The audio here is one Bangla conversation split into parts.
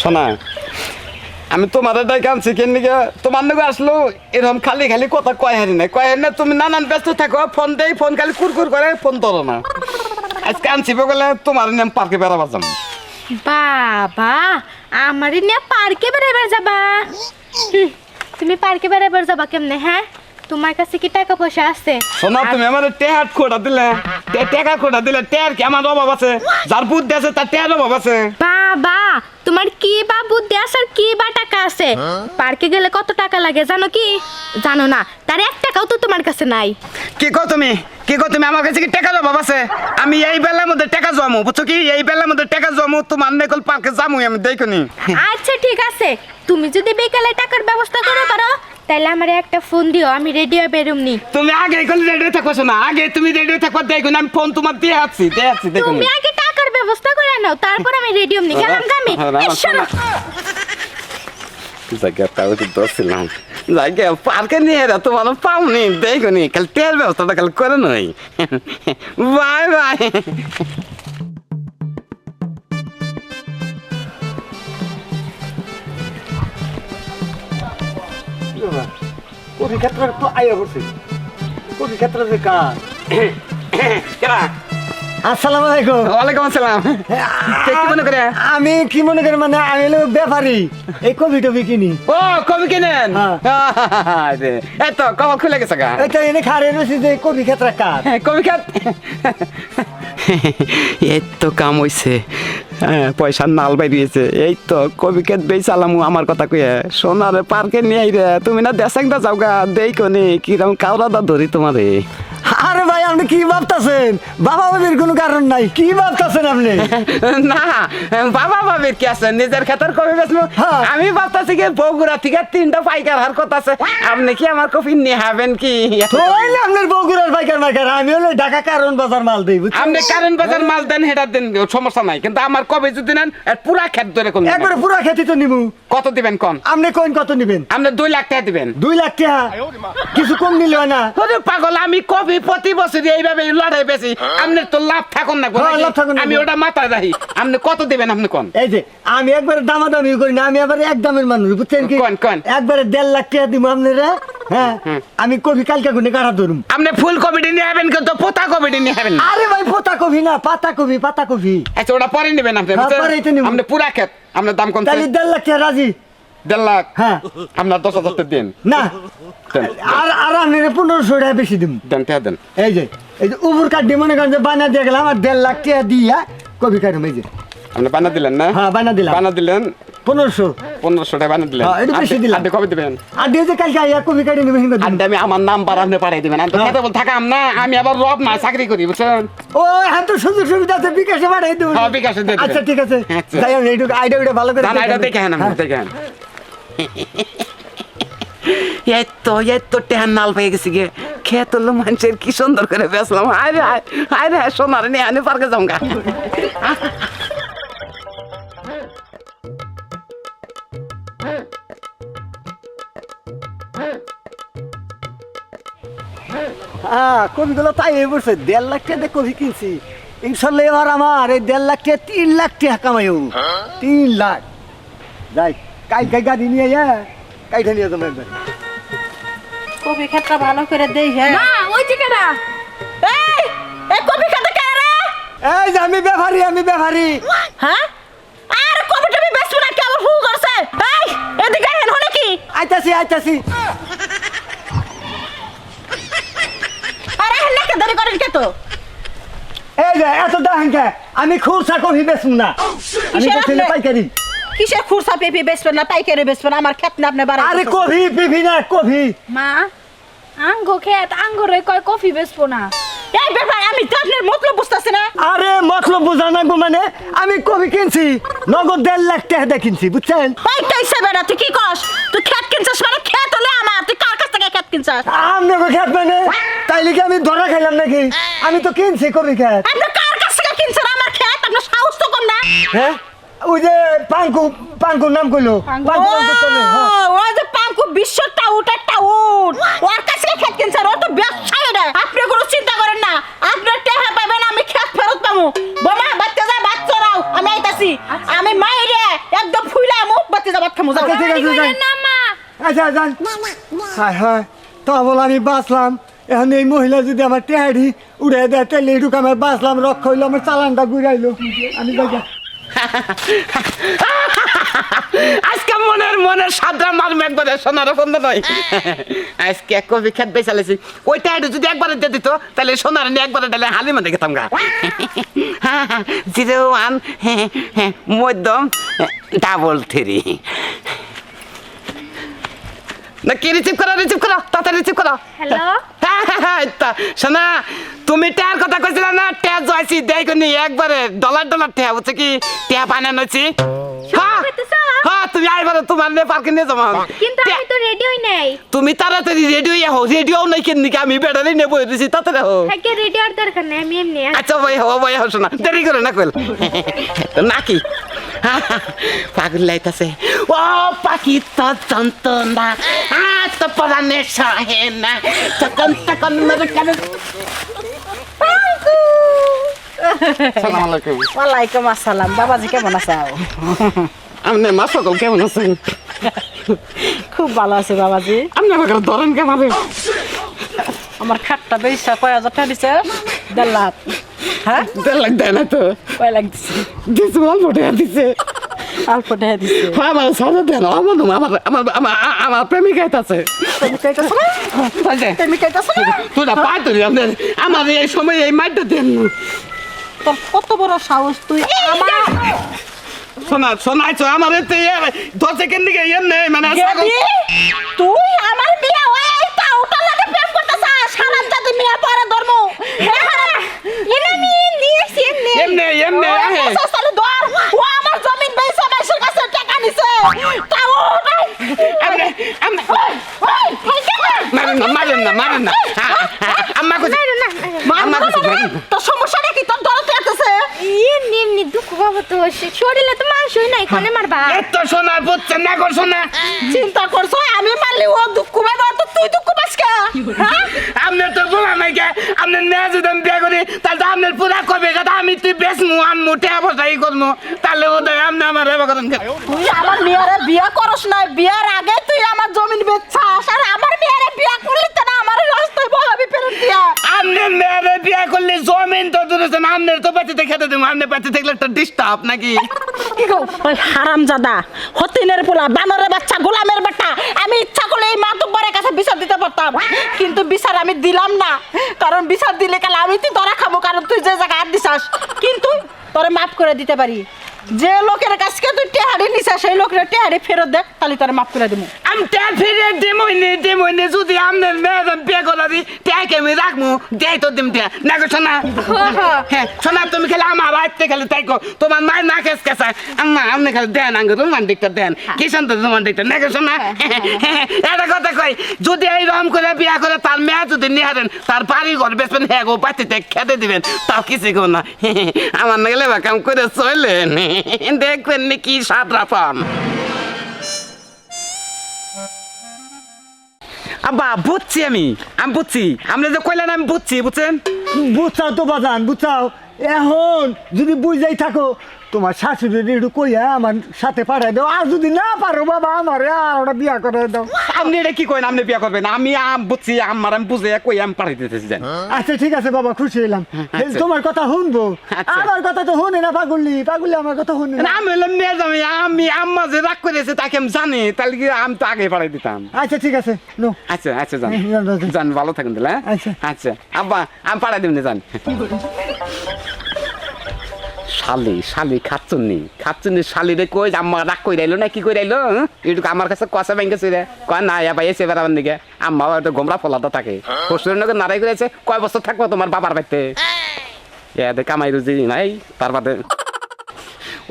শোনা আমি তোমার ডাইকে আনছি কেন নিকে তোমার নাকি আসলো এরকম খালি খালি কথা কয় হারি না তুমি নানান ব্যস্ত থাকো ফোন দেই ফোন খালি কুরকুর করে ফোন ধরো না আজকে আনছি বলে তোমার নাম পার্কে বেড়াবার যাবো বাবা আমারই নিয়ে পার্কে বেড়াবার যাবা তুমি পার্কে বেড়াবার যাবা কেমনে হ্যাঁ তোমার কাছে কি টাকা পয়সা আছে শোনা তুমি আমার টেহাট খোটা দিলে টাকা খোটা দিলে টেয়ার কি আমার অভাব আছে যার বুদ্ধি আছে তার টেয়ার অভাব আছে বাবা তোমার কি বা বুদ্ধি আছে আর কি বা টাকা আছে পার্কে গেলে কত টাকা লাগে জানো কি জানো না তার 1 টাকাও তো তোমার কাছে নাই কি কো তুমি আমার কাছে কি টাকা অভাব আছে আমি এই বেলার মধ্যে টাকা জমাবো বুঝছো কি এই বেলার মধ্যে টাকা জমাবো তোমার নেকল পার্কে যাবো আমি দেখুনি আচ্ছা ঠিক আছে তুমি যদি বিকালে টাকার ব্যবস্থা করে পারো তাহলে আমারে একটা ফোন দিও আমি রেডিও বেরুমনি তুমি আগে কোন রেডিও থাকো না আগে তুমি রেডিও থাকো দেখো আমি ফোন তোমার দিয়ে আছি দেখো তুমি আগে টাকার ব্যবস্থা করে নাও তারপর আমি রেডিও নি গেলাম আমি জায়গা তাও তো দছিলাম জায়গা পার্কে নিয়ে রা তোমার পাওনি দেখো নি কাল তেল ব্যবস্থাটা কাল করে নই বাই বাই কোটি ক্ষেত্রে তো আইয়া করছে কোটি ক্ষেত্রে যে কাজ আসসালামু আলাইকুম ওয়ালাইকুম আসসালাম কে কি মনে করে আমি কি মনে করি মানে আমি হলো ব্যাপারী এই কবি টবি কিনি ও কবি কিনেন এই তো কবর খুলে গেছে গা এটা এনে খারে রয়েছে যে কবি ক্ষেত্রে কাজ কবি খাত এই তো কাম হইছে পয়সার নাল বাইরিয়েছে এই তো কবি খেত বেচালামু আমার কথা কইয়া সোনারে পার্কে নিয়ে রে তুমি না দেশাংটা যাও গা দেই কোনি কিরম কাউরাদা ধরি তোমারে আরে ভাই আপনি কি ভাবতেছেন বাবা বাবির কোনো কারণ নাই কি ভাবতেছেন আপনি না বাবা বাবির কি আছে নিজের ক্ষেতের কবি বেচবো আমি ভাবতেছি কি বগুড়া থেকে 3টা পাইকার হার কথা আছে আপনি কি আমার কফি নিয়ে হবেন কি হইলে আপনার বগুড়ার পাইকার মার্কার আমি হলো ঢাকা কারণ বাজার মাল দেই আপনি কারণ বাজার মাল দেন হেটা দেন সমস্যা নাই কিন্তু আমার কবে যদি নেন পুরা ক্ষেত ধরে কোন একবারে পুরা খেতে তো নিবো কত দিবেন কোন আপনি কোন কত নিবেন আপনি 2 লাখ টাকা দিবেন 2 লাখ টাকা কিছু কম নিলে হয় না ওরে পাগল আমি কবি প্রতি বছর এইভাবে লড়াই বেশি আপনি তো লাভ থাকুন না আমি ওটা মাথায় রাখি আপনি কত দিবেন আপনি কোন এই যে আমি একবারে দামাদামি করি না আমি আবার এক দামের মানুষ বুঝছেন কি কোন একবারে 1.5 লাখ টাকা দিব আপনারা হ্যাঁ আমি কবি কালকে গুনে কাটা ধরুম আপনি ফুল কবিটি নিয়ে হবেন কিন্তু পোতা কবিটি নিয়ে হবেন আরে ভাই পোতা কবি না পাতা কবি আচ্ছা ওটা পরে নেবেন আপনি আপনি পুরা ক্ষেত আপনার দাম কোন তাহলে 1.5 লাখ টাকা রাজি 1.5 লাখ হ্যাঁ আপনার 10,000 টাকা দেন না আর আমি 1500 টাকা বেশি দিম দেন এই যে উপর কাটি মনে করেন যে বানা দিয়ে গেলাম আর 1.5 লাখ টাকা দিয়া কবি কাটুম এই যে আপনি বানা দিলেন না হ্যাঁ বানা দিলেন 1500 টাকা বানা দিলেন এটা বেশি দিলাম আপনি কবে দিবেন আর দিয়ে যে কালকে আইয়া কবি কাটি নিবেন আমি আমার নাম্বার আপনি পাঠাই দিবেন আমি কথা বল থাকাম না আমি আবার রব না চাকরি করি বুঝছেন ও হ্যাঁ তো সুযোগ সুবিধা আছে বিকাশে পাঠাই দেব হ্যাঁ বিকাশে দিয়ে দিবেন আচ্ছা ঠিক আছে তাই আমি এইটুকু আইডিয়া ভালো করে আইডিয়া দেখেন এই তো টেহান নাল পেয়ে গেছি গে খেত হলো মানুষের কি সুন্দর করে বেসলাম আরে সোনার নিয়ে আনে পার্কে যাও গা কবিগুলো তাই হয়ে পড়ছে 1.5 লাখ টাকা দিয়ে কবি কিনছি ইনশাল্লাহ এবার আমার এই 1.5 লাখ টাকা 3 লাখ টাকা কামাইও 3 লাখ যাই কাই গাড়ি নিয়ে কাইটা নিয়ে যাবো একবার কবি ক্ষেতটা ভালো করে দেই হ্যাঁ না ওই দিকে না এই কবি খেতে কে রে এই যে আমি ব্যাপারী হ্যাঁ আর কবিটা আমি বেচবো না কেমন ফুল করছে এই এদিকে হেন হলো কি আইতাছি আরে হেন না কে দেরি করেন কে তো এই যে এত দাহান কে আমি খুরসা কবি বেচুম না আমি বেচলে পাইকারি কিসের খুরসা পেপি বেচবেন না পাইকারি বেচবেন আমার ক্ষেত না আপনি বাড়াই আরে কবি পিপি না কবি মা আঙ্গো খেত আঙ্গরে কয় কফি বেচবো না এই ব্যাপার আমি তো আপনার মতলব বুঝতাছি না আরে মতলব বুঝা না গো মানে আমি কবি কিনছি নগদ 1.5 লাখ টাকা দিয়ে কিনছি বুঝছেন পাইকাই সেবে না তুই কি কস তুই ক্ষেত কিনছিস মানে ক্ষেত হলে আমার তুই কার কাছ থেকে ক্ষেত কিনছিস আমনে কো খেত মানে তাইলে কি আমি ধরা খাইলাম নাকি আমি তো কিনছি কবি খেত আপনি কার কাছ থেকে কিনছেন আমার ক্ষেত আপনার সাহস তো কম না হ্যাঁ ওই যে পাঙ্কু নাম কইলো পাঙ্কু চলে হ্যাঁ ওই যে পাঙ্কু বিশ্বটা একটা উট ওর কাছে ক্ষেত কিনছেন ও তো ব্যবসায়ী রে আপনি কোনো চিন্তা করেন না আপনার টাকা পাবেন আমি ক্ষেত ফেরত পাবো বোমা বাচ্চা যা বাচ্চা রাও আমি আইতাছি আমি মাইরে একদম ফুইলা মুখ বাতি যাবাত খামু যাও আচ্ছা, ঠিক আছে, যাই। না মা আচ্ছা যান হায় হায় তা বল আমি বাঁচলাম এখন এই মহিলা যদি আমার টেহারি উড়ে দেয় তাহলে এইটুকু আমার বাঁচলাম রক্ষা হইলো আমার চালানটা ঘুরাইলো আমি যাই আজকে মনের সাদরা মারম একবারে সোনার বন্ধ নয় আজকে এক কফি খেত বেচালেছি ওইটা একটু যদি একবারে দিয়ে দিত তাহলে সোনার নিয়ে একবারে ডালে হালি মানে খেতাম গা 01 মধ্যম 33 না কি রিসিভ করো তাড়াতাড়ি রিসিভ করো হ্যালো শোনা তুমি ট্যার কথা কইছিল না ট্যার জয়ছি দেই কোনি একবারে ডলার ট্যাব হচ্ছে কি ট্যাব বানানো হচ্ছে কইতেছো? হ্যাঁ তুমি আইবারে তোমার নে পার্কে নিয়ে যাবো কিন্তু আমি তো রেডি হই নাই তুমি তাড়াতাড়ি রেডিও নাই কেন নাকি আমি বেড়ালে নেবো দিছি তাড়াতাড়ি হো থাকে রেডি আর দরকার নাই আমি এমনি আচ্ছা ভাই হো শোনা দেরি করে না কইল নাকি পাগল লাইতাছে ও পাখি তো যন্ত্রণা তো পরানে সহে না তখন মেরে কেন সালাম আলাইকুম ওয়ালাইকুম আসসালাম বাবাজি কেমন আছো আপনি মা সকল কেমন আছেন খুব ভালো আছে বাবাজি আপনি আমাকে ধরেন কেমন আমার খাটটা বেশা কয় হাজার টাকা দিছে 1.5 লাখ হ্যাঁ 1.5 লাখ দেয় না তো কয় লাখ দিছে দিছে অল্প টাকা দিছে অল্প টাকা দিছে আমার সাথে দেন আমার প্রেমিকা আছে তুমি কইতাছো না তুমি কইতাছো না তুই না পাই তুই আমার এই সময় এই মাইটা দেন তোর কত বড় সাহস তুই আমার শোনাইছো আমার এতে 10 সেকেন্ড দিকে ইয়ে নেই মানে গেবি তুই আমার বিয়া ওই কাউটা লাগে প্রেম করতেছাস হারাম জাতি মিয়া পরে ধর্ম এমনি নিয়েছি এমনি সালে দর ও আমার জমিন বেচা মাইশের কাছে টাকা নিছে তাও মারেন না আম্মা কইছে আম্মা কইছে তোর সমস্যাটা কি তোর দরদ লাগতেছে এমনি দুঃখ বাবা তো শরীরে তো মাংসই নাই কোনে মারবা এত শোনা বুঝছেন না করছো না চিন্তা করছো আমি মারলি ও দুঃখ পাবে তো তুই দুঃখ পাস কে হ্যাঁ আমনে তো বলা নাই কে আমনে না যদি আমি বিয়ে করি তাহলে আমনের পুরা কবে কথা আমি তুই বেশ আম্মু টেয়া বসাই করবো তাহলে ও দেয় আমনে আমার এবার করেন তুই আমার মেয়েরে বিয়ে করস না বিয়ার আগে তুই আমার জমিন বেচছাস আর আমার মেয়েরে বিয়ে করলি তো না আমার রাস্তায় বহাবি ফেরত দিয়া আমনে মেয়েরে বিয়ে করলে জমিন তো দূরেছেন আমনের তো বাড়িতে খেতে দেবো আমনে বাড়িতে থাকলে একটা ডিস্টার্ব নাকি কি গো ওই হারামজাদা হতিনের পোলা বানরের বাচ্চা গোলামের বাচ্চা আমি ইচ্ছা করলে এই মাতুব্বরের কাছে বিচার দিতে পারতাম কিন্তু বিচার আমি দিলাম না কারণ বিচার দিলে কাল আমি তুই ধরা খাবো কারণ তুই যে জায়গায় হাত দিছাস কিন্তু তোরে মাফ করে দিতে পারি যে লোকের কাছে তুই টেহারি নিছিস সেই লোকের টেহারি ফেরত দে তাহলে তোরে মাফ করে দেবো আমি টেয়া ফিরে দেমইনি যদি আমনের মেয়ের বিয়ে করা দি টেয়াকে আমি রাখবো দেই তো দিম টেয়া না গো শোনা হ্যাঁ শোনা তুমি খালি আমার বাড়িতে খালি তাই কো তোমার মায়ের না কেস কেসা আম্মা আপনি খালি দেন আঙ্গ রোমান্টিকটা দেন কি শান্ত রোমান্টিকটা না গো শোনা এটা কথা কই যদি এই রকম করে বিয়ে করে তার মেয়ে যদি নিহারেন তার বাড়ি ঘর বেসবেন হ্যাঁ গো বাড়িতে খেতে দিবেন তাও কিছু গো না আমার না গেলে কাম করে চলেন দেখবেন নাকি সাদরা পান আব্বা বুঝছি আমি বুঝছি আপনি যে কইলেন আমি বুঝছি বুঝছেন বুঝছাও তো বাজান বুঝছাও এখন যদি বুঝাই থাকো তোমার শাশুড়ি একটু কইয়া আমার সাথে পাঠাই দাও আর যদি না পারো বাবা আমার আর ওটা বিয়া করে দাও আপনি এটা কি কইন আপনি বিয়া করবেন আমি বুঝছি আমার আমি বুঝে কই আমি পাঠাই দিতেছি জান আচ্ছা ঠিক আছে বাবা খুশি হইলাম আচ্ছা। তোমার কথা শুনবো আচ্ছা। আমার কথা তো শুনে না পাগলি আমার কথা শুনে না না আমি হলাম নিয়ে যাবো আমি আম্মা যে রাগ করেছে তাকে আমি জানি তাহলে কি আমি তো আগে পাঠাই দিতাম আচ্ছা ঠিক আছে নো আচ্ছা আচ্ছা জান যান, যান। জান ভালো থাকুন তাহলে হ্যাঁ? আচ্ছা। আচ্ছা আব্বা আমি পাঠাই দেবেন জান শালি খাচ্ছুনি শালিরে কই আম্মা রাগ কই রাইলো না কি কই রাইলো এটুকু আমার কাছে কষা ব্যাংকে ছিল কয় না ভাই এসে বেড়াবার দিকে আম্মা একটা গোমরা ফলাতে থাকে শ্বশুরের নগে নারাই করেছে কয় বছর থাকবো তোমার বাবার বাড়িতে এদের কামাই রুজি নাই তার বাদে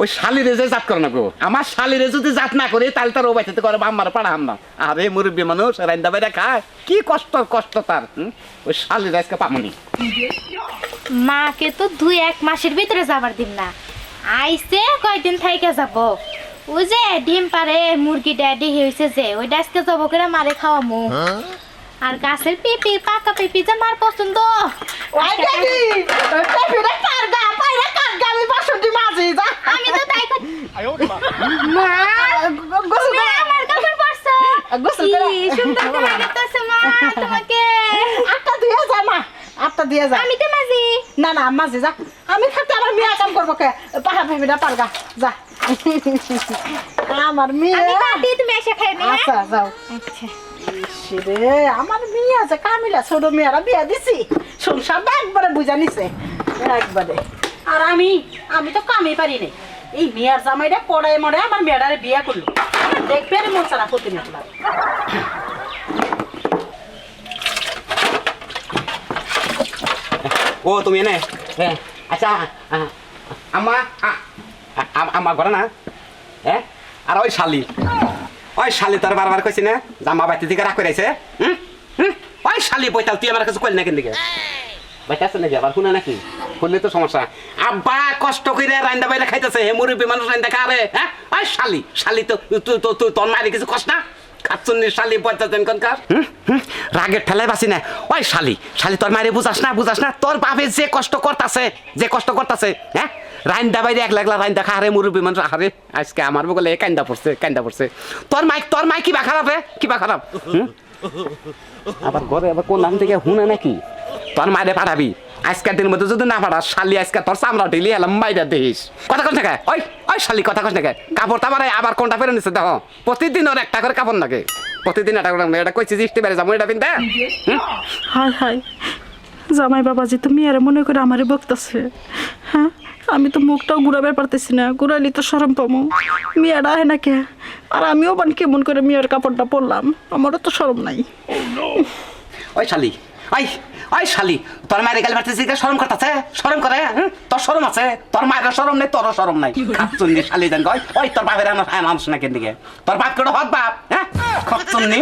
ওই শালিরে যে জাত করে না গো আমার শালিরে যদি জাত না করে তাহলে তার ও বাচ্চাতে করে আমার পাড়াম না আরে মুরব্বী মানুষ রান্দা বাইরে খায় কি কষ্ট তার ওই শালিরে আজকে পামনি মাকে তো 2-1 মাসের ভিতরে যাবার দিন না আইছে কয়দিন থাইকে যাব ওই যে ডিম পারে মুরগি ড্যাডি হয়েছে যে ওইটা আজকে যাবো করে মারে খাওয়ামু আর গাছের পিপি পাকা পিপি যে মার পছন্দ ওই দেখি ওই পেপিরে কারগা পাইরা কারগা আমি বাসন্তী মাঝি যা আমি তো তাই মা গোসল তুমি করে আমার কাপড় পরছো গোসল কি করে সুন্দর করে লাগতেছে মা তোমাকে আটটা দিয়ে যা মা, আটটা দিয়ে যা। আমি তো মাঝি না না মাঝে যা, আমি থাকতে আমার মেয়ে কাম করবো কে? পাহা ভেবিটা পারগা যা। আমার মেয়ে আমি কাটি তুমি এসে খাই নি আচ্ছা যাও। আচ্ছা রে আমার মেয়ে আছে কামিলা, ছোট মেয়েরা বিয়া দিছি, সংসারটা একবারে বুঝা নিছে একবারে। আর আমি তো কামই পারি নাই, এই মেয়ের জামাইটা পড়ায় মরে আমার মেয়েটারে বিয়া করলো, আমার দেখবে আর মন সারা করতে না। ও তুমি এনে হ্যাঁ আচ্ছা আমা আমার ঘরে না হ্যাঁ আর ওই শালি তোর বারবার কইছি না জামা বাড়িতে থেকে রাখ করেছে ওই শালি বইতাল তুই আমার কাছে কইল না কেন দিকে বাইতাছে নাকি আবার শুনে নাকি শুনলে তো সমস্যা আব্বা কষ্ট করে রান্দা বাইরে খাইতেছে হে মুরব্বী মানুষ রান্দা খারে হ্যাঁ ওই শালি তো তুই তোর মায়ের কিছু কষ্ট না খাচ্ছুন্নির শালি বইতাছেন কোনকার রাগের ঠেলায় বাসি না ওই শালি তোর মায়ের বুঝাস না তোর বাপে যে কষ্ট করতাছে হ্যাঁ রান্দা বাইরে একলা রান্দা খা রে মুরব্বী মানুষ আরে আজকে আমার বগলে কান্দা পড়ছে তোর মাই কিবা খারাপ রে কিবা খারাপ আবার ঘরে আবার কোন নাম থেকে হুনে নাকি তোর মায়ের পাঠাবি আজকের দিনের মধ্যে যদি না পাঠাস শালি আজকে তোর চামড়া ঢিলি এলাম মাইরা দিস কথা কস না ওই শালি কথা কস না কাপড় তারপরে আবার কোনটা ফেরে নিচ্ছে দেখো প্রতিদিন ওর একটা করে কাপড় নাকি প্রতিদিন একটা করে এটা কইছি যে বেড়ে যাবো এটা পিনতে হায় হায় জামাই বাবাজি তো মেয়েরা মনে করে আমারে বকতেছে, হ্যাঁ আমি তো মুখটাও ঘুরাবে পারতেছি না, ঘুরাইলি তো সরম পামো, মেয়েরা আহে না কে? আর আমিও বান কেমন করে মেয়ের কাপড়টা পরলাম, আমারও তো সরম নাই। ওই শালি তোর মায়ের গাল মারতেছিস শরম করতেছে শরম করে তোর শরম আছে তোর মায়ের শরম নেই তোরও শরম নাই খাচ্ছুন্নি শালি দেন ওই তোর বাপের মানুষ না কেন দিকে তোর বাপ কেউ হক বাপ হ্যাঁ খাচ্ছুন্নি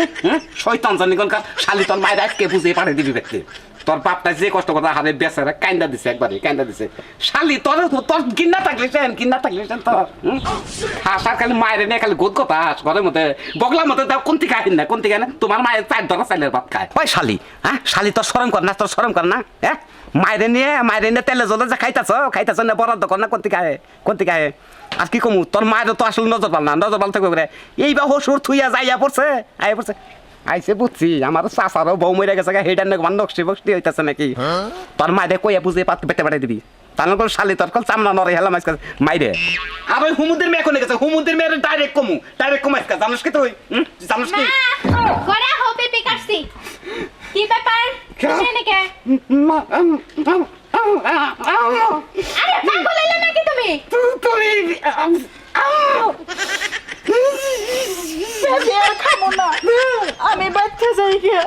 শৈতান জানি কোনকার শালি তোর মায়ের আজকে বুঝিয়ে পাঠিয়ে দিবি ব্যক্তি তোর বাপটা যে কষ্ট করতে হারে বেচারা কান্দা দিছে একবারে কান্দা দিছে শালি তোর কিন্না থাকলে তোর হাসার খালি মায়ের নিয়ে খালি গোদ কথা হাস ঘরের মধ্যে বগলার মধ্যে দাও কোন থেকে না তোমার মায়ের 4 ধরা চাইলের ভাত খায় ওই শালি তোর শরম কর না হ্যাঁ মায়ের নিয়ে তেলে জলে যা খাইতাছ না বরাদ্দ কর না কোন থেকে আর কি কমু তোর মায়ের তো আসলে নজর পাল থাকবে এইবার হসুর থুইয়া যাইয়া পড়ছে আইসে বুঝছি আমার চাচারও বউ মরে গেছে হেডার নাকি নকশি বকশি হইতেছে নাকি তোর মায়ের কইয়া বুঝে পেতে পাঠাই দিবি তাহলে করে শালি তোর কল চামড়া নরে হেলাম আজকে মাইরে আর ওই হুমুদের মেয়ে কোনে গেছে হুমুদের মেয়ের ডাইরেক্ট কমু আজকে জানিস কি তুই জানিস কি ঘরে হবে পিকাসি কি ব্যাপার শুনে কে আরে পাগল হইলে নাকি তুমি আমি বাচ্চা যাই গিয়া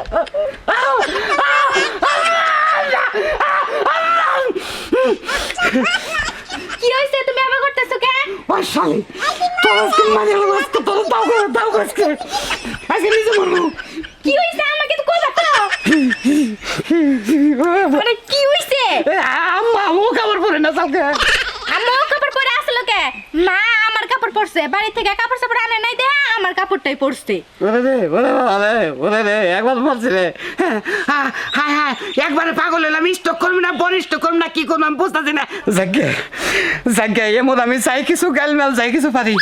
কি হইছে তুমি আবার করতেছো কে ওই শালি তোর আজকে মানে আজকে তোর দাও আজকে নিজে মরবো কি হইছে আমাকে তো কইবা তো আরে কি হইছে আম্মা ও কাপড় পরে না চালকে আমার কাপড় পরে আসলো কে মা আমার কাপড় পরছে বাড়ি থেকে কাপড় সাপড় আনে নাই দে আমার কাপড়টাই পরছে ওরে রে একবার বলছি রে হায় একবারে পাগল হলাম স্টক করবি না বরিষ্ঠ করবি না কি করবো আমি বুঝতেছি না জাগে এমন আমি চাই কিছু গালমাল যাই কিছু পারি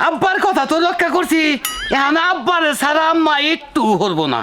আব্বার কথা তো রক্ষা করছি এখন আব্বারে ছাড়া আম্মা একটু হরবো না